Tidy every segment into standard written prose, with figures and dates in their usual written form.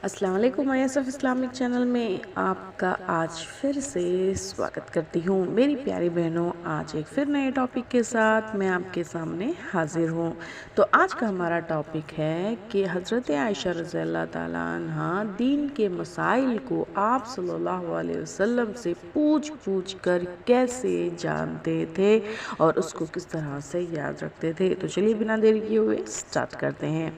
السلام علیکم ISF Islamic channel میں آپ کا آج پھر سے سواگت کرتی ہوں میری پیاری بہنوں۔ آج ایک پھر نئے ٹاپک کے ساتھ میں آپ کے سامنے حاضر ہوں۔ تو آج کا ہمارا ٹاپک ہے کہ حضرت عائشہ رضی اللہ تعالیٰ عنہ دین کے مسائل کو آپ صلی اللہ علیہ وسلم سے پوچھ کر کیسے جانتے تھے اور اس کو کس طرح سے یاد رکھتے تھے۔ تو چلیے بنا دیری کیے ہوئے سٹارٹ کرتے ہیں۔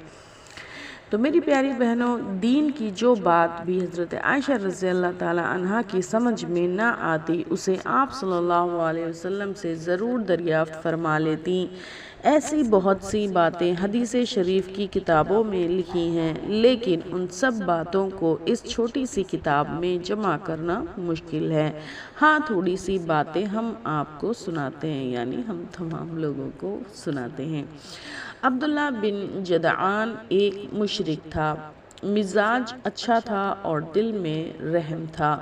تو میری پیاری بہنوں، دین کی جو بات بھی حضرت عائشہ رضی اللہ تعالی عنہ کی سمجھ میں نہ آتی اسے آپ صلی اللہ علیہ وسلم سے ضرور دریافت فرما لیتی۔ ایسی بہت سی باتیں حدیث شریف کی کتابوں میں لکھی ہیں، لیکن ان سب باتوں کو اس چھوٹی سی کتاب میں جمع کرنا مشکل ہے۔ ہاں، تھوڑی سی باتیں ہم آپ کو سناتے ہیں، یعنی ہم تمام لوگوں کو سناتے ہیں۔ عبداللہ بن جدعان ایک مشرک تھا، مزاج اچھا تھا اور دل میں رحم تھا۔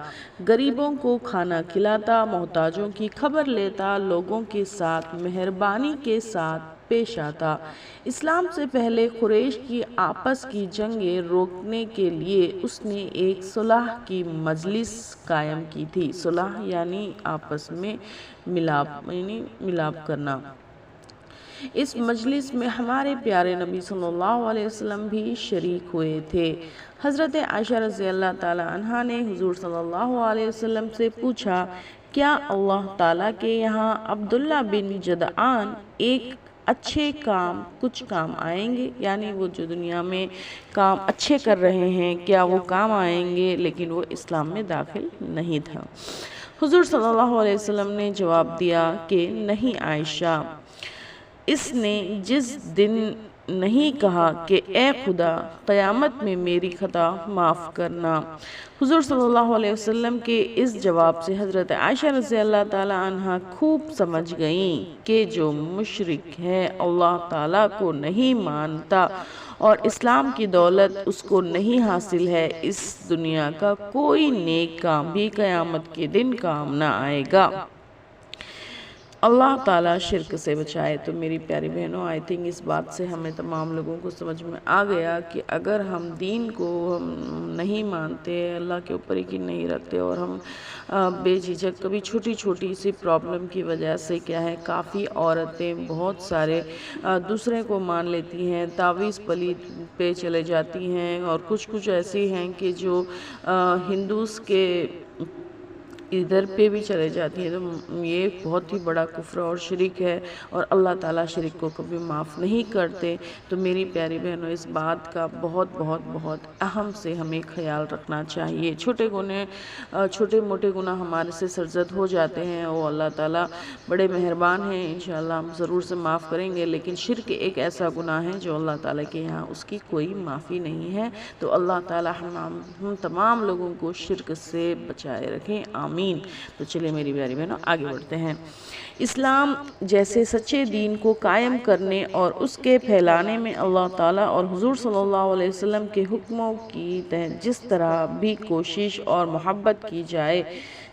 غریبوں کو کھانا کھلاتا، محتاجوں کی خبر لیتا، لوگوں کے ساتھ مہربانی کے ساتھ پیش آتا۔ اسلام سے پہلے قریش کی آپس کی جنگیں روکنے کے لیے اس نے ایک صلح کی مجلس قائم کی تھی۔ صلح یعنی آپس میں ملاپ کرنا۔ اس مجلس میں ہمارے پیارے نبی صلی اللہ علیہ وسلم بھی شریک ہوئے تھے۔ حضرت عائشہ رضی اللہ تعالی عنہ نے حضور صلی اللہ علیہ وسلم سے پوچھا، کیا اللہ تعالیٰ کے یہاں عبداللہ بن جدعان ایک اچھے کچھ کام آئیں گے؟ یعنی وہ جو دنیا میں کام اچھے کر رہے ہیں، کیا وہ کام آئیں گے؟ لیکن وہ اسلام میں داخل نہیں تھا۔ حضور صلی اللہ علیہ وسلم نے جواب دیا کہ نہیں عائشہ، اس نے جس دن نہیں کہا کہ اے خدا قیامت میں میری خطا معاف کرنا۔ حضور صلی اللہ علیہ وسلم کے اس جواب سے حضرت عائشہ رضی اللہ تعالی عنہ خوب سمجھ گئیں کہ جو مشرک ہے، اللہ تعالیٰ کو نہیں مانتا اور اسلام کی دولت اس کو نہیں حاصل ہے، اس دنیا کا کوئی نیک کام بھی قیامت کے دن کام نہ آئے گا۔ اللہ تعالیٰ شرک سے بچائے۔ تو میری پیاری بہنوں، آئی تھنک اس بات سے ہمیں تمام لوگوں کو سمجھ میں آ گیا کہ اگر ہم دین کو ہم نہیں مانتے، اللہ کے اوپر یقین نہیں رکھتے اور ہم بے جھجک کبھی چھوٹی چھوٹی سی پرابلم کی وجہ سے کیا ہے، کافی عورتیں بہت سارے دوسرے کو مان لیتی ہیں، تعویذ پلیت پہ چلے جاتی ہیں، اور کچھ ایسی ہیں کہ جو ہندوز کے ادھر پہ بھی چلے جاتی ہیں۔ تو یہ بہت ہی بڑا کفر اور شرک ہے، اور اللہ تعالیٰ شرک کو کبھی معاف نہیں کرتے۔ تو میری پیاری بہنوں، اس بات کا بہت اہم سے ہمیں خیال رکھنا چاہیے۔ چھوٹے موٹے گناہ ہمارے سے سرزد ہو جاتے ہیں، وہ اللہ تعالیٰ بڑے مہربان ہیں، انشاءاللہ ہم ضرور سے معاف کریں گے، لیکن شرک ایک ایسا گناہ ہے جو اللہ تعالیٰ کے یہاں اس کی کوئی معافی نہیں ہے۔ تو اللہ تعالیٰ ہم تمام لوگوں کو شرک سے بچائے رکھیں، آمین۔ تو چلے میری پیاری بہنوں، آگے بڑھتے ہیں۔ اسلام جیسے سچے دین کو قائم کرنے اور اس کے پھیلانے میں اللہ تعالیٰ اور حضور صلی اللہ علیہ وسلم کے حکموں کی جس طرح بھی کوشش اور محبت کی جائے،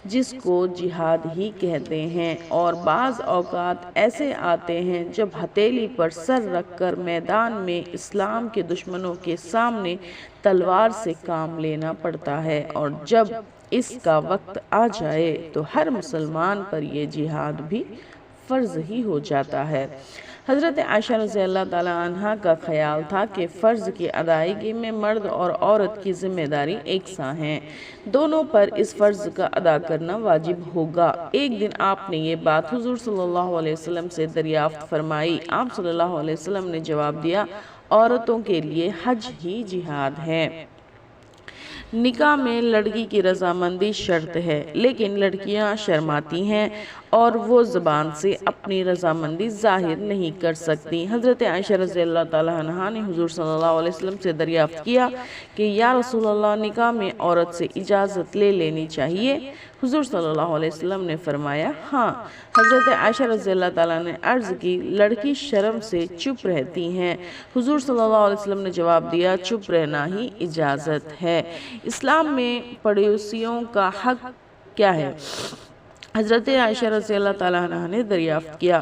جس کو جہاد ہی کہتے ہیں، اور بعض اوقات ایسے آتے ہیں جب ہتھیلی پر سر رکھ کر میدان میں اسلام کے دشمنوں کے سامنے تلوار سے کام لینا پڑتا ہے، اور جب اس کا وقت آ جائے تو ہر مسلمان پر یہ جہاد بھی فرض ہی ہو جاتا ہے۔ حضرت عائشہ رضی اللہ تعالی عنہ کا خیال تھا کہ فرض کی ادائیگی میں مرد اور عورت کی ذمہ داری یکساں ہے، دونوں پر اس فرض کا ادا کرنا واجب ہوگا۔ ایک دن آپ نے یہ بات حضور صلی اللہ علیہ وسلم سے دریافت فرمائی۔ آپ صلی اللہ علیہ وسلم نے جواب دیا، عورتوں کے لیے حج ہی جہاد ہے۔ نکاح میں لڑکی کی رضامندی شرط ہے، لیکن لڑکیاں شرماتی ہیں اور وہ زبان سے اپنی رضامندی ظاہر نہیں کر سکتی۔ حضرت عائشہ رضی اللہ تعالی عنہ نے حضور صلی اللہ علیہ وسلم سے دریافت کیا کہ یا رسول اللہ، نکاح میں عورت سے اجازت لے لینی چاہیے؟ حضور صلی اللہ علیہ وسلم نے فرمایا ہاں۔ حضرت عائشہ رضی اللہ تعالیٰ نے عرض کی، لڑکی شرم سے چپ رہتی ہیں؟ حضور صلی اللہ علیہ وسلم نے جواب دیا، چپ رہنا ہی اجازت ہے۔ اسلام میں پڑوسیوں کا حق کیا ہے؟ حضرت عائشہ رضی اللہ تعالیٰ عنہ نے دریافت کیا،